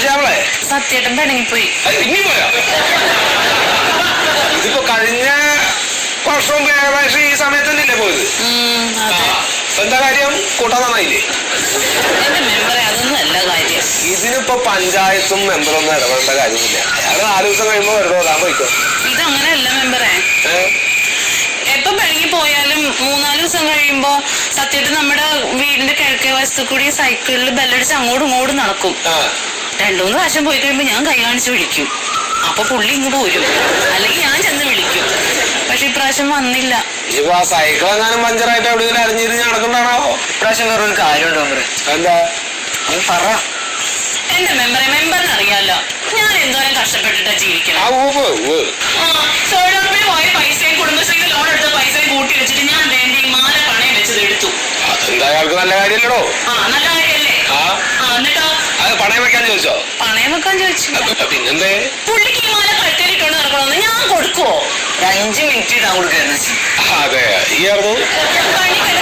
ശ്യാമളെ സത്യേട്ടൻ പിണങ്ങിപ്പോയി. ഇനി പോയോ? ഇതിപ്പോ കഴിഞ്ഞ വർഷവും ഏകദേശം ഈ സമയത്ത് തന്നെയല്ലേ പോയത്? എന്താ കാര്യം? കൂട്ടാൻ നന്നായില്ലേ? എന്റെ മെമ്പറെ അതൊന്നും അല്ല കാര്യം. ഇതിനിപ്പോ പഞ്ചായത്തും മെമ്പറൊന്നും ഇടപെടേണ്ട കാര്യമില്ല. അയാൾ 4 ദിവസം കഴിയുമ്പോ വെറുതെ ഓടാൻ പോയിക്കോ. ഇതങ്ങനെയല്ല മെമ്പറെ. എപ്പം പിണങ്ങി പോയാലും 3-4 ദിവസം കഴിയുമ്പോ സത്യേട്ടൻ നമ്മുടെ വീടിന്റെ കിഴക്കേ വശത്തു കൂടി സൈക്കിളിൽ ബെല്ലടിച്ച് അങ്ങോട്ടും ഇങ്ങോട്ടും നടക്കും. 2-3 പ്രാവശ്യം പോയി കഴിയുമ്പോ ഞാൻ കൈ കാണിച്ച് വിളിക്കും. അപ്പൊ പുള്ളി ഇങ്ങോട്ട് വരും, അല്ലെങ്കിൽ ഞാൻ ചെന്ന് വിളിക്കും. പക്ഷെ ഇപ്രാവശ്യം വന്നില്ല. ഇപ്പൊ ആ സൈക്കിൾ എങ്ങാനും പഞ്ചറായിട്ട് എവിടെയെങ്കിലും അറിഞ്ഞിരിഞ്ഞ് നടക്കണ്ടാണാവോ? ഇപ്രാവശ്യം വേറൊരു കാര്യമുണ്ടോ മെമ്പറെ? എന്താ പറ. എന്റെ മെമ്പറിന് അറിയാലോ ഞാൻ എന്തോരം കഷ്ടപ്പെട്ടിട്ടാ ജീവിക്കണം. തൊഴിലുറപ്പിന് പോയ പൈസയും കുടുംബശ്രീക്ക് ലോൺ എടുത്ത പൈസയും കൂട്ടി വെച്ചിട്ട് ഞാൻ വേണ്ടി ഈ മാല പണയം വെച്ചത് എടുത്തു. അതെന്താ അയാൾക്ക് നല്ല കാര്യമല്ലോ? നല്ല കാര്യല്ലേ? എന്നിട്ടോ അത് പണയം വെക്കാൻ ചോദിച്ചോ? പണയം വെക്കാൻ ചോദിച്ചു. പിന്നെന്തേ? പുള്ളിക്ക് ഈ മാല കഴുത്തേലിട്ടോണ്ട് നടക്കണമെന്ന് ഞാൻ കൊടുക്കുവോ? 5 മിനിറ്റ് ഇടാൻ കൊടുക്കായിരുന്നു. അതെ ഈ ആയിരുന്നു പണിക്കട